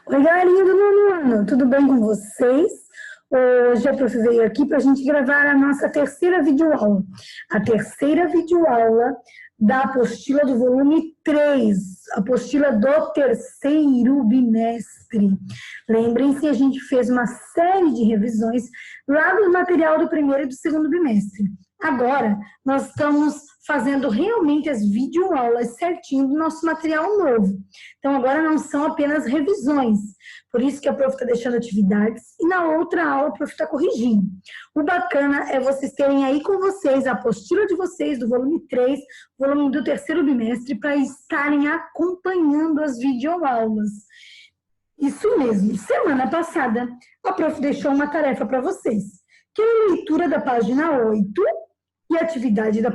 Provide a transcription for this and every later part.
Oi, galerinha do nono ano, tudo bem com vocês? Hoje a prof veio aqui para a gente gravar a nossa terceira videoaula. A terceira videoaula da apostila do volume 3, apostila do terceiro bimestre. Lembrem-se, a gente fez uma série de revisões lá do material do primeiro e do segundo bimestre. Agora, nós estamos fazendo realmente as videoaulas certinho do nosso material novo. Então, agora não são apenas revisões. Por isso que a prof está deixando atividades e na outra aula a prof está corrigindo. O bacana é vocês terem aí com vocês a apostila de vocês do volume 3, volume do terceiro bimestre, para estarem acompanhando as videoaulas. Isso mesmo. Semana passada, a prof deixou uma tarefa para vocês, que é a leitura da página 8 e atividade da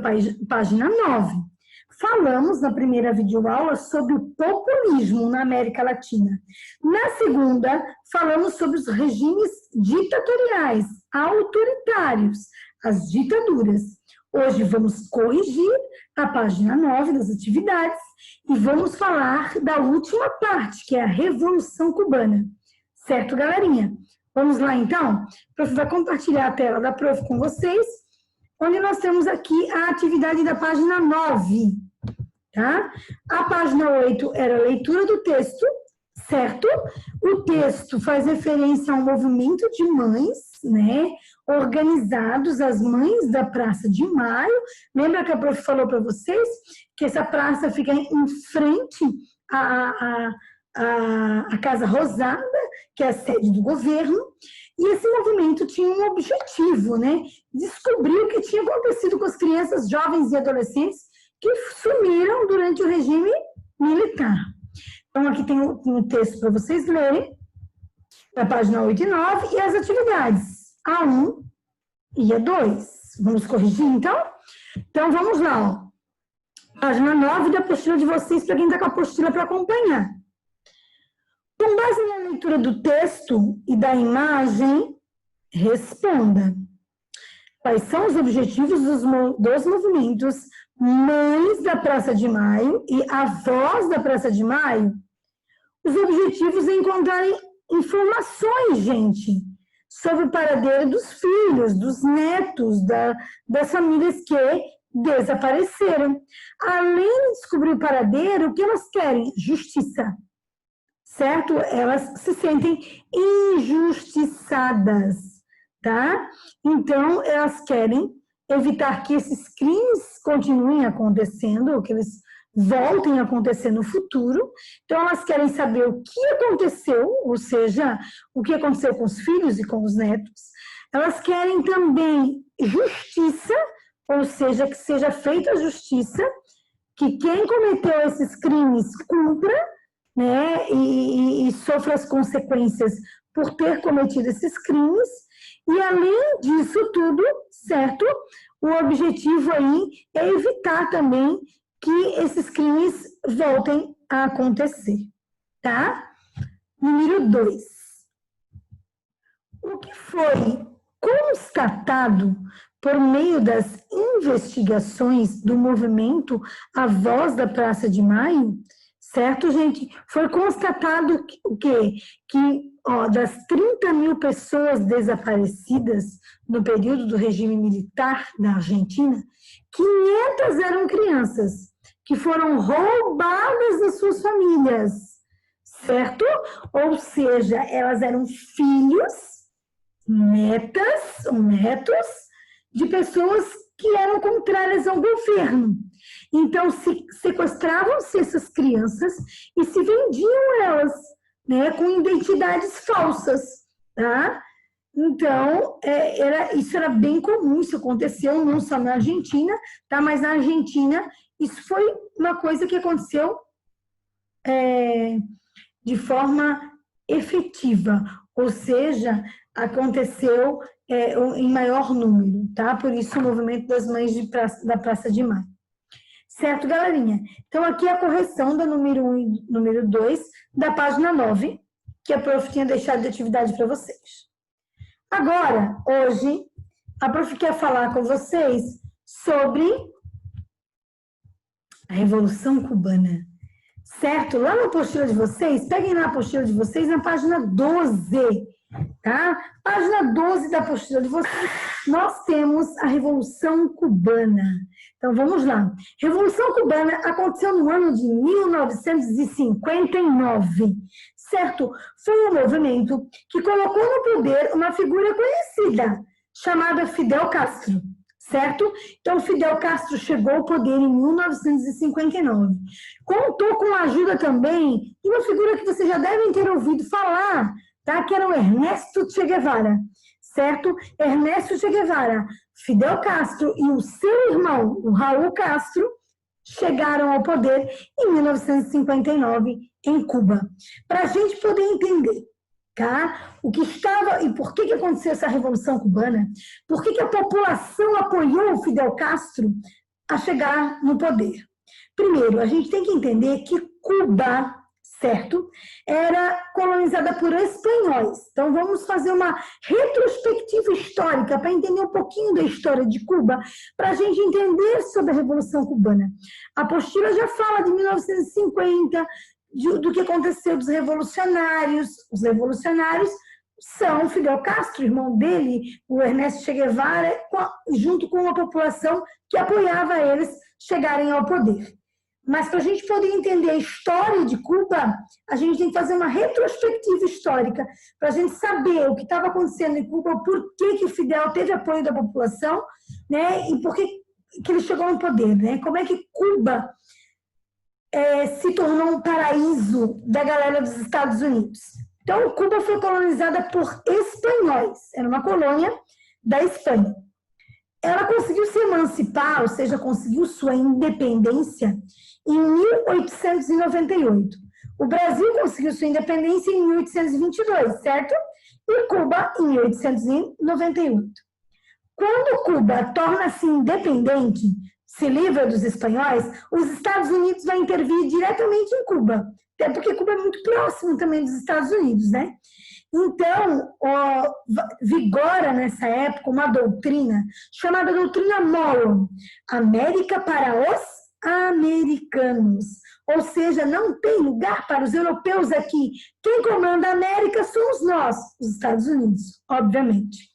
página 9. Falamos na primeira videoaula sobre o populismo na América Latina. Na segunda, falamos sobre os regimes ditatoriais, autoritários, as ditaduras. Hoje vamos corrigir a página 9 das atividades e vamos falar da última parte, que é a Revolução Cubana. Certo, galerinha? Vamos lá, então? A prof vai compartilhar a tela da prof com vocês, onde nós temos aqui a atividade da página 9, tá? A página 8 era a leitura do texto, certo? O texto faz referência a um movimento de mães, né? Organizados, as mães da Praça de Maio. Lembra que a prof falou para vocês que essa praça fica em frente à Casa Rosada, que é a sede do governo, e esse movimento tinha um objetivo, né? Descobrir o que tinha acontecido com as crianças, jovens e adolescentes que sumiram durante o regime militar. Então, aqui tem um texto para vocês lerem, na página 8 e 9, e as atividades, a 1 e a 2. Vamos corrigir, então? Então, vamos lá, ó. Página 9 da apostila de vocês, para quem está com a apostila para acompanhar. Com base na leitura do texto e da imagem, responda. Quais são os objetivos dos movimentos Mães da Praça de Maio e Avós da Praça de Maio? Os objetivos é encontrarem informações, gente, sobre o paradeiro dos filhos, dos netos, das famílias que desapareceram. Além de descobrir o paradeiro, o que elas querem? Justiça. Certo? Elas se sentem injustiçadas, tá? Então, elas querem evitar que esses crimes continuem acontecendo, ou que eles voltem a acontecer no futuro. Então, elas querem saber o que aconteceu, ou seja, o que aconteceu com os filhos e com os netos. Elas querem também justiça, ou seja, que seja feita a justiça, que quem cometeu esses crimes cumpra, né, e sofra as consequências por ter cometido esses crimes, e além disso tudo, certo? O objetivo aí é evitar também que esses crimes voltem a acontecer, tá? Número 2. O que foi constatado por meio das investigações do movimento A Voz da Praça de Maio, certo, gente? Foi constatado o quê? Que das 30 mil pessoas desaparecidas no período do regime militar na Argentina, 500 eram crianças que foram roubadas das suas famílias, certo? Ou seja, elas eram filhos, netas ou netos de pessoas que eram contrárias ao governo. Então, sequestravam-se essas crianças e se vendiam elas, né, com identidades falsas, tá? Então, isso era bem comum, isso aconteceu não só na Argentina, tá? Mas na Argentina, isso foi uma coisa que aconteceu de forma efetiva, ou seja, aconteceu em maior número, tá? Por isso o movimento das mães da Praça de Maio. Certo, galerinha? Então, aqui é a correção da número 1 e número 2 da página 9, que a prof tinha deixado de atividade para vocês. Agora, hoje, a prof quer falar com vocês sobre a Revolução Cubana. certo? Lá na apostila de vocês, peguem na apostila de vocês na página 12, tá? Página 12 da apostila de vocês, nós temos a Revolução Cubana. Então, vamos lá. Revolução Cubana aconteceu no ano de 1959, certo? Foi um movimento que colocou no poder uma figura conhecida, chamada Fidel Castro, certo? Então, Fidel Castro chegou ao poder em 1959. Contou com a ajuda também de uma figura que vocês já devem ter ouvido falar, tá? Que era o Ernesto Che Guevara, certo? Ernesto Che Guevara, Fidel Castro e o seu irmão, o Raul Castro, chegaram ao poder em 1959 em Cuba. Para a gente poder entender, tá? O que estava e por que aconteceu essa Revolução Cubana, por que a população apoiou o Fidel Castro a chegar no poder. Primeiro, a gente tem que entender que Cuba, certo, era colonizada por espanhóis. Então, vamos fazer uma retrospectiva histórica para entender um pouquinho da história de Cuba, para a gente entender sobre a Revolução Cubana. A apostila já fala de 1950, do que aconteceu dos revolucionários. Os revolucionários são Fidel Castro, irmão dele, o Ernesto Che Guevara, junto com a população que apoiava eles chegarem ao poder. Mas para a gente poder entender a história de Cuba, a gente tem que fazer uma retrospectiva histórica para a gente saber o que estava acontecendo em Cuba, por que o Fidel teve apoio da população, né, e por que ele chegou ao poder, né? Como é que Cuba se tornou um paraíso da galera dos Estados Unidos. Então, Cuba foi colonizada por espanhóis, era uma colônia da Espanha. Ela conseguiu se emancipar, ou seja, conseguiu sua independência em 1898. O Brasil conseguiu sua independência em 1822, certo? E Cuba em 1898. Quando Cuba torna-se independente, se livra dos espanhóis, os Estados Unidos vão intervir diretamente em Cuba, até porque Cuba é muito próximo também dos Estados Unidos, né? Então, vigora nessa época uma doutrina chamada doutrina Monroe, América para os americanos, ou seja, não tem lugar para os europeus aqui. Quem comanda a América somos nós, os Estados Unidos, obviamente.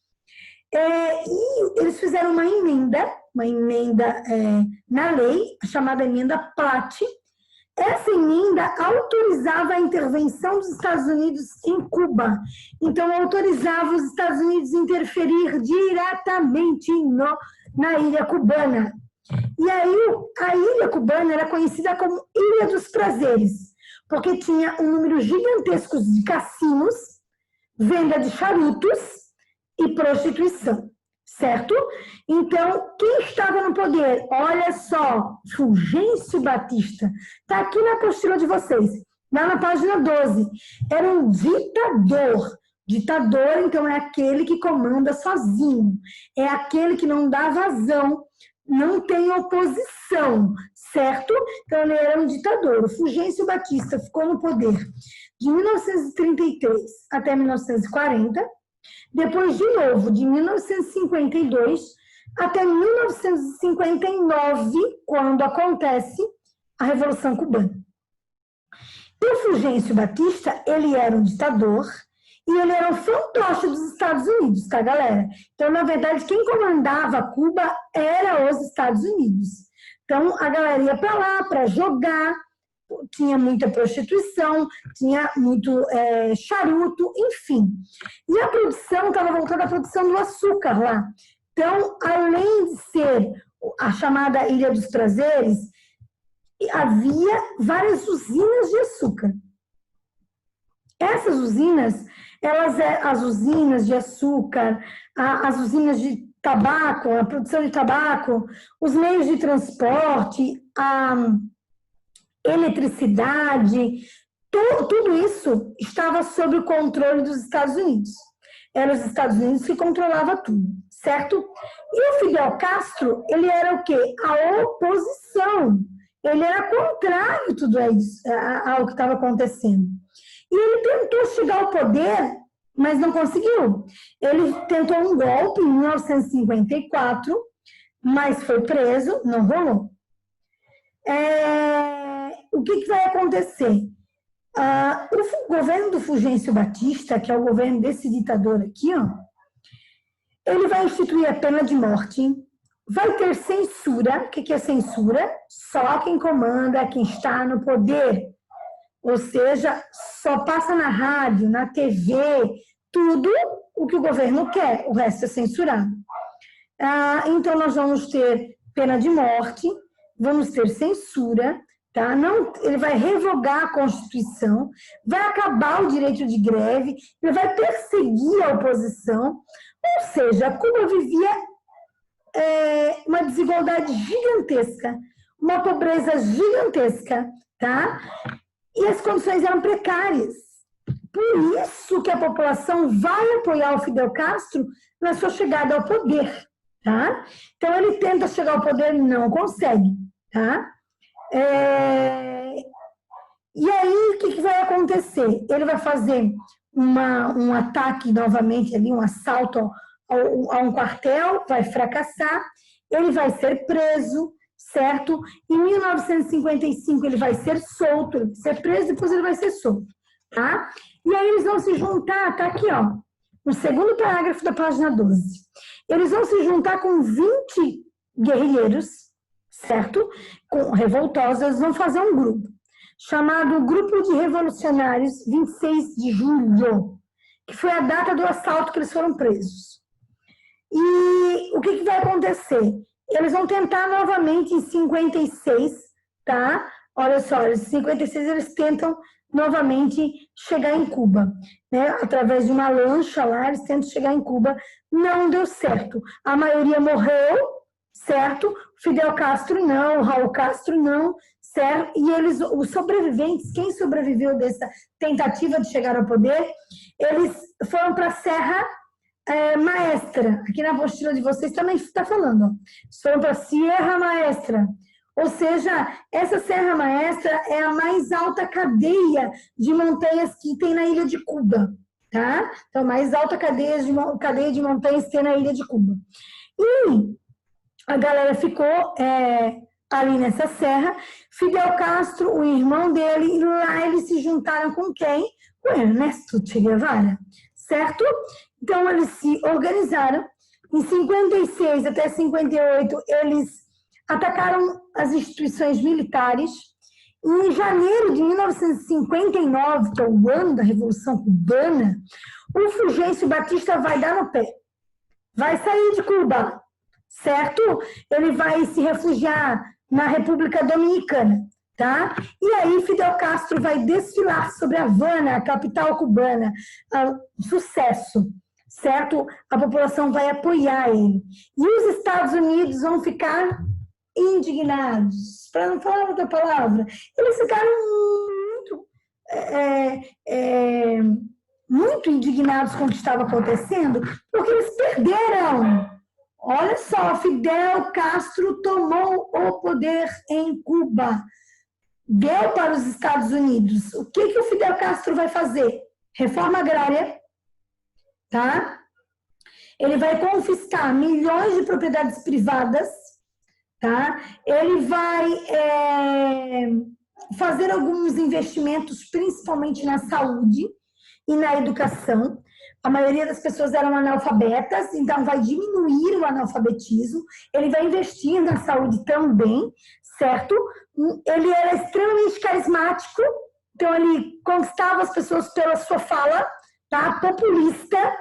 E eles fizeram uma emenda na lei, chamada emenda Platt. Essa emenda autorizava a intervenção dos Estados Unidos em Cuba. Então, autorizava os Estados Unidos a interferir diretamente na ilha cubana. E aí, a ilha cubana era conhecida como Ilha dos Prazeres, porque tinha um número gigantesco de cassinos, venda de charutos e prostituição, certo? Então, quem estava no poder? Olha só, Fulgêncio Batista, está aqui na apostila de vocês, lá na página 12. Era um ditador. Ditador, então, é aquele que comanda sozinho, é aquele que não dá vazão, não tem oposição, certo? Então, ele era um ditador. O Fulgêncio Batista ficou no poder de 1933 até 1940, depois, de novo, de 1952 até 1959, quando acontece a Revolução Cubana. E o Fulgêncio Batista, ele era um ditador e ele era o fantoche dos Estados Unidos, tá, galera? Então, na verdade, quem comandava Cuba era os Estados Unidos. Então, a galera ia para lá para jogar, tinha muita prostituição, tinha muito charuto, enfim. E a produção estava voltada à produção do açúcar lá. Então, além de ser a chamada Ilha dos Prazeres, havia várias usinas de açúcar. Essas usinas, as usinas de açúcar, as usinas de tabaco, a produção de tabaco, os meios de transporte, a eletricidade, tudo isso estava sob o controle dos Estados Unidos. Eram os Estados Unidos que controlavam tudo, certo? E o Fidel Castro, ele era o quê? A oposição. Ele era contrário a tudo isso, ao que estava acontecendo. E ele tentou chegar ao poder, mas não conseguiu. Ele tentou um golpe em 1954, mas foi preso, não rolou. o que vai acontecer? O governo do Fulgêncio Batista, que é o governo desse ditador aqui, ó, ele vai instituir a pena de morte, vai ter censura. O que é censura? Só quem comanda, quem está no poder. Ou seja, só passa na rádio, na TV, tudo o que o governo quer, o resto é censurado. Então, nós vamos ter pena de morte, vamos ter censura, tá? Não, ele vai revogar a Constituição, vai acabar o direito de greve, ele vai perseguir a oposição. Ou seja, Cuba vivia uma desigualdade gigantesca, uma pobreza gigantesca, tá? E as condições eram precárias. Por isso que a população vai apoiar o Fidel Castro na sua chegada ao poder, tá? Então, ele tenta chegar ao poder e não consegue, tá? E aí, o que vai acontecer? Ele vai fazer um ataque novamente ali, um assalto a um quartel, vai fracassar, ele vai ser preso, certo? Em 1955 ele vai ser solto, ele vai ser preso, depois ele vai ser solto, tá? E aí eles vão se juntar, tá aqui, ó, no segundo parágrafo da página 12. Eles vão se juntar com 20 guerrilheiros, certo? Revoltosos, eles vão fazer um grupo, chamado Grupo de Revolucionários 26 de Julho, que foi a data do assalto que eles foram presos. E o que vai acontecer? Eles vão tentar novamente em 56, tá? Olha só, em 56 eles tentam novamente chegar em Cuba, né? Através de uma lancha lá, eles tentam chegar em Cuba. Não deu certo. A maioria morreu, certo? Fidel Castro não, Raul Castro não, certo? E eles, os sobreviventes, quem sobreviveu dessa tentativa de chegar ao poder, eles foram para a Serra Maestra. Aqui na apostila de vocês também está falando, ó. Foram para a Sierra Maestra. Ou seja, essa Serra Maestra é a mais alta cadeia de montanhas que tem na ilha de Cuba, tá? Então, a mais alta cadeia de montanhas que tem na ilha de Cuba. E a galera ficou ali nessa serra. Fidel Castro, o irmão dele, e lá eles se juntaram com quem? Com Ernesto Che Guevara, certo? Então, eles se organizaram. Em 56 até 58, eles atacaram as instituições militares. E em janeiro de 1959, que é o ano da Revolução Cubana, o Fulgêncio Batista vai dar no pé. Vai sair de Cuba, certo? Ele vai se refugiar na República Dominicana, tá? E aí Fidel Castro vai desfilar sobre Havana, a capital cubana. Sucesso, certo? A população vai apoiar ele. E os Estados Unidos vão ficar indignados, para não falar outra palavra. Eles ficaram muito indignados com o que estava acontecendo, porque eles perderam. Olha só, Fidel Castro tomou o poder em Cuba, deu para os Estados Unidos. O que o Fidel Castro vai fazer? Reforma agrária, tá? Ele vai confiscar milhões de propriedades privadas, tá? Ele vai fazer alguns investimentos, principalmente na saúde e na educação. A maioria das pessoas eram analfabetas, então vai diminuir o analfabetismo. Ele vai investir na saúde também, certo? Ele era extremamente carismático, então ele conquistava as pessoas pela sua fala, tá? Populista,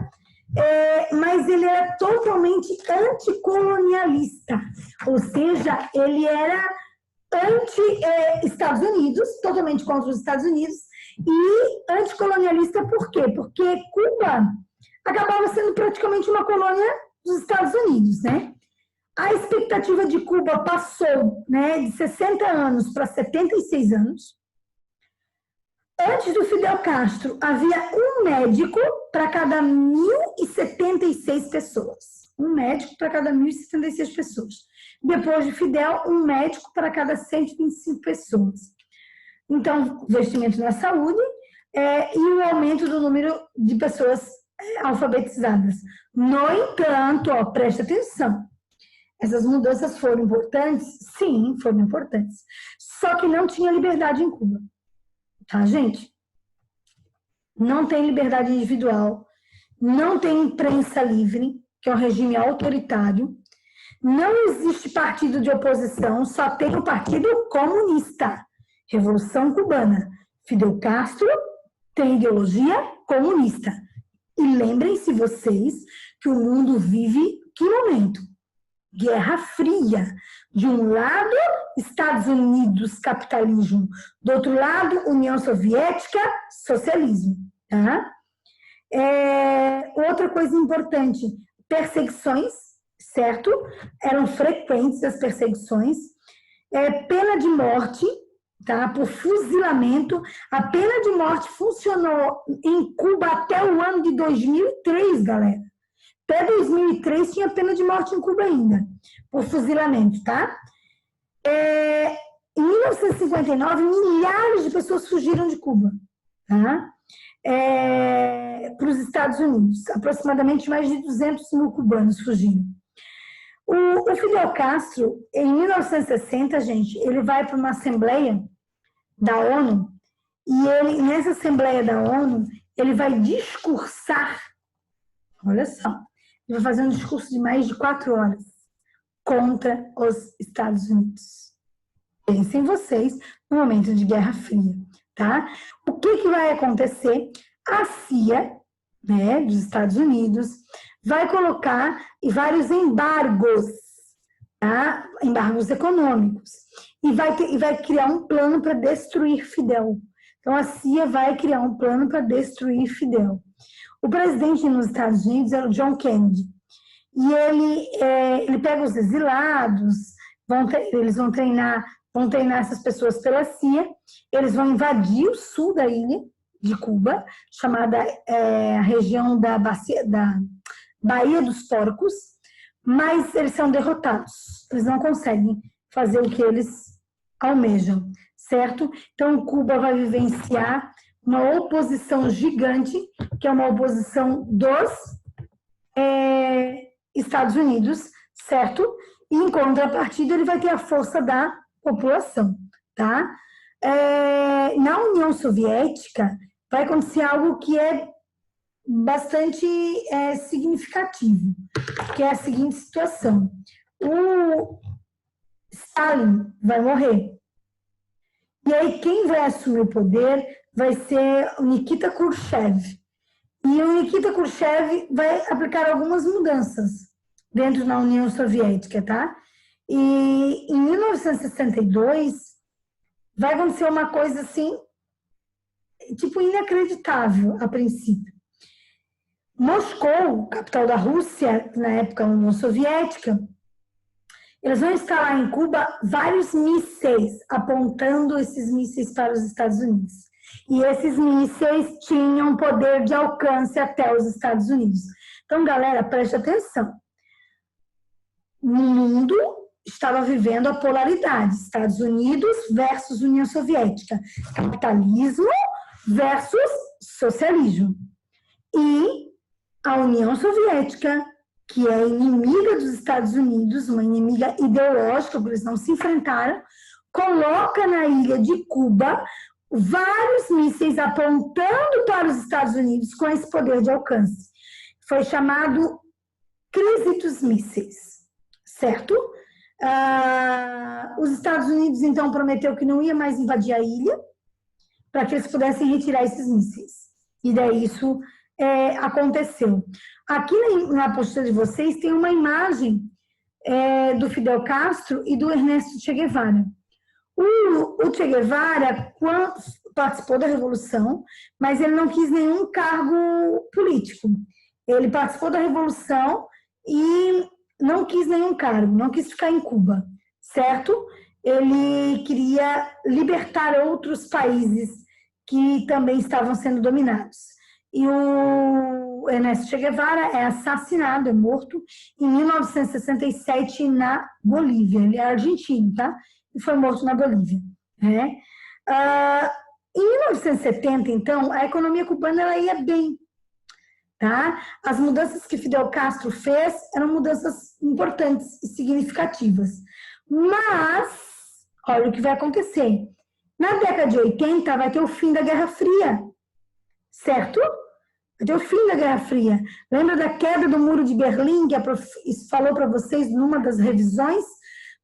mas ele era totalmente anticolonialista, ou seja, ele era anti-Estados Unidos, totalmente contra os Estados Unidos, e anticolonialista por quê? Porque Cuba acabava sendo praticamente uma colônia dos Estados Unidos, né? A expectativa de Cuba passou, né, de 60 anos para 76 anos. Antes do Fidel Castro, havia um médico para cada 1.076 pessoas. Um médico para cada 1.076 pessoas. Depois de Fidel, um médico para cada 125 pessoas. Então, investimento na saúde e o aumento do número de pessoas alfabetizadas. No entanto, preste atenção, essas mudanças foram importantes? Sim, foram importantes. só que não tinha liberdade em Cuba. Tá, gente? Não tem liberdade individual, não tem imprensa livre, que é um regime autoritário, não existe partido de oposição, só tem o Partido Comunista, Revolução Cubana. Fidel Castro tem ideologia comunista. E lembrem-se vocês que o mundo vive que momento? Guerra Fria. De um lado, Estados Unidos, capitalismo. Do outro lado, União Soviética, socialismo. Tá? Outra coisa importante, perseguições, certo? Eram frequentes as perseguições. Pena de morte, tá? Por fuzilamento. A pena de morte funcionou em Cuba até o ano de 2003, galera. Até 2003 tinha pena de morte em Cuba ainda, por fuzilamento, tá? Em 1959, milhares de pessoas fugiram de Cuba, tá? Para os Estados Unidos. Aproximadamente mais de 200 mil cubanos fugiram. O Fidel Castro, em 1960, gente, ele vai para uma assembleia da ONU e nessa assembleia da ONU, ele vai discursar, olha só, ele vai fazer um discurso de mais de 4 horas contra os Estados Unidos. Pensem vocês no momento de Guerra Fria, tá? O que vai acontecer? A CIA, né, dos Estados Unidos, vai colocar vários embargos, tá? Embargos econômicos, e vai criar um plano para destruir Fidel. Então, a CIA vai criar um plano para destruir Fidel. O presidente nos Estados Unidos era o John Kennedy, e ele pega os exilados, eles vão treinar essas pessoas pela CIA, eles vão invadir o sul da ilha de Cuba, chamada a região da Baía dos Porcos, mas eles são derrotados, eles não conseguem fazer o que eles almejam, certo? Então, Cuba vai vivenciar uma oposição gigante, que é uma oposição dos Estados Unidos, certo? E, em contrapartida, ele vai ter a força da população, tá? Na União Soviética, vai acontecer algo que é bastante significativo, que é a seguinte situação. O Stalin vai morrer. E aí quem vai assumir o poder vai ser o Nikita Khrushchev. E o Nikita Khrushchev vai aplicar algumas mudanças dentro da União Soviética, tá? E em 1962 vai acontecer uma coisa assim, tipo inacreditável a princípio. Moscou, capital da Rússia, na época a União Soviética, eles vão instalar em Cuba vários mísseis, apontando esses mísseis para os Estados Unidos. E esses mísseis tinham poder de alcance até os Estados Unidos. Então, galera, preste atenção. O mundo estava vivendo a polaridade, Estados Unidos versus União Soviética, capitalismo versus socialismo. E a União Soviética, que é inimiga dos Estados Unidos, uma inimiga ideológica, porque eles não se enfrentaram, coloca na ilha de Cuba vários mísseis apontando para os Estados Unidos com esse poder de alcance. Foi chamado crise dos mísseis, certo? Os Estados Unidos, então, prometeu que não ia mais invadir a ilha para que eles pudessem retirar esses mísseis. E daí isso aconteceu. Aqui na apostila de vocês tem uma imagem do Fidel Castro e do Ernesto Che Guevara. O Che Guevara participou da Revolução, mas ele não quis nenhum cargo político. Ele participou da Revolução e não quis nenhum cargo, não quis ficar em Cuba, certo? Ele queria libertar outros países que também estavam sendo dominados. E o Ernesto Che Guevara é assassinado, é morto, em 1967 na Bolívia. Ele é argentino, tá? E foi morto na Bolívia. Né? Em 1970, então, a economia cubana ela ia bem. Tá? As mudanças que Fidel Castro fez eram mudanças importantes e significativas. Mas, Olha o que vai acontecer. Na década de 80 vai ter o fim da Guerra Fria, certo? Vai ter o fim da Guerra Fria. Lembra da queda do Muro de Berlim, que a prof falou para vocês numa das revisões?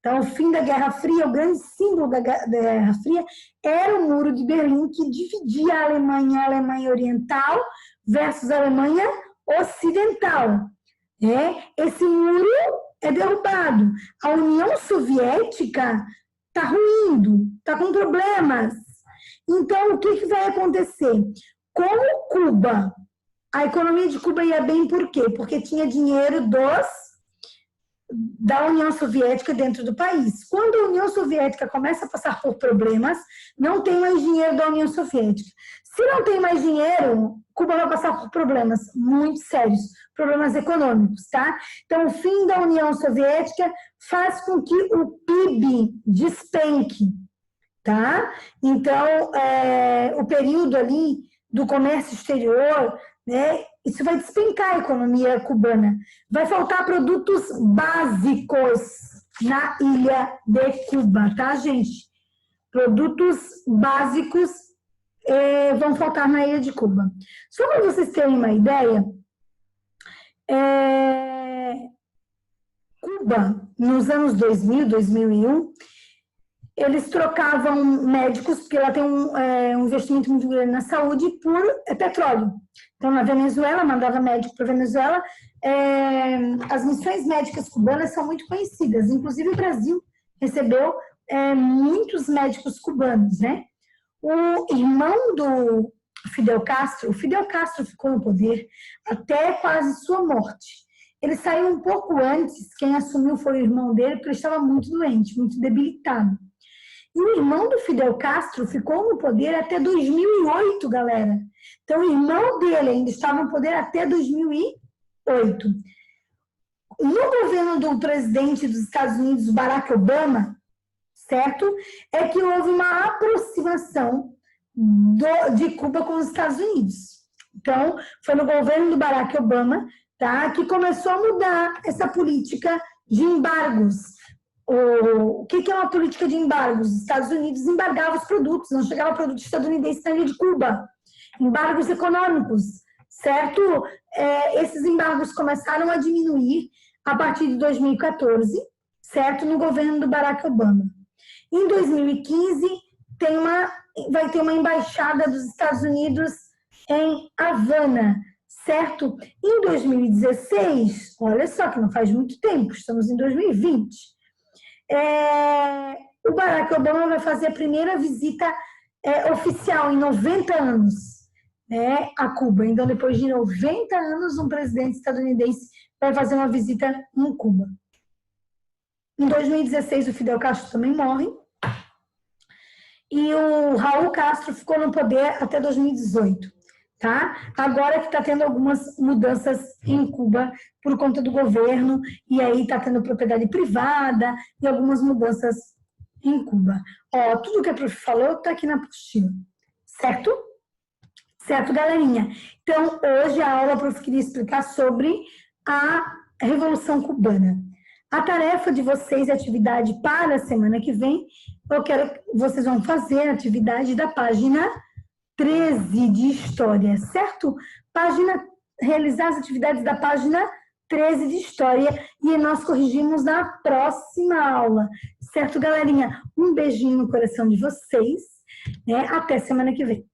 Então, o fim da Guerra Fria, o grande símbolo da Guerra Fria, era o Muro de Berlim, que dividia a Alemanha Oriental versus a Alemanha Ocidental. Esse muro é derrubado. A União Soviética está ruindo, está com problemas. Então, o que vai acontecer? Como Cuba, a economia de Cuba ia bem por quê? Porque tinha dinheiro da União Soviética dentro do país. Quando a União Soviética começa a passar por problemas, não tem mais dinheiro da União Soviética. Se não tem mais dinheiro, Cuba vai passar por problemas muito sérios, problemas econômicos, tá? Então, o fim da União Soviética faz com que o PIB despenque, tá? Então, o período ali do comércio exterior, né, isso vai despencar a economia cubana. Vai faltar produtos básicos na ilha de Cuba, tá, gente? Produtos básicos vão faltar na ilha de Cuba. Só para vocês terem uma ideia, Cuba, nos anos 2000, 2001, eles trocavam médicos, porque ela tem um investimento muito grande na saúde, por petróleo. Então, na Venezuela, mandava médico para a Venezuela. As missões médicas cubanas são muito conhecidas. Inclusive, o Brasil recebeu muitos médicos cubanos, né? O irmão do Fidel Castro, o Fidel Castro ficou no poder até quase sua morte. Ele saiu um pouco antes, quem assumiu foi o irmão dele, porque ele estava muito doente, muito debilitado. E o irmão do Fidel Castro ficou no poder até 2008, galera. Então, o irmão dele ainda estava no poder até 2008. No governo do presidente dos Estados Unidos, Barack Obama, certo? É que houve uma aproximação de Cuba com os Estados Unidos. Então, foi no governo do Barack Obama, tá, que começou a mudar essa política de embargos. O que é uma política de embargos? Os Estados Unidos embargavam os produtos, não chegava produto estadunidense na ilha de Cuba. Embargos econômicos, certo? Esses embargos começaram a diminuir a partir de 2014, certo? No governo do Barack Obama. Em 2015, vai ter uma embaixada dos Estados Unidos em Havana, certo? Em 2016, olha só que não faz muito tempo, estamos em 2020, o Barack Obama vai fazer a primeira visita oficial em 90 anos, né, a Cuba. Então, depois de 90 anos, um presidente estadunidense vai fazer uma visita em Cuba. Em 2016, o Fidel Castro também morre. E o Raul Castro ficou no poder até 2018, tá? Agora que está tendo algumas mudanças em Cuba por conta do governo, e aí está tendo propriedade privada e algumas mudanças em Cuba. Ó, tudo que a prof falou está aqui na apostila, certo? Certo, galerinha? Então, hoje a aula a prof queria explicar sobre a Revolução Cubana. A tarefa de vocês, a atividade para a semana que vem, vocês vão fazer a atividade da página 13 de História, certo? Realizar as atividades da página 13 de História e nós corrigimos na próxima aula, certo, galerinha? Um beijinho no coração de vocês, né? Até semana que vem.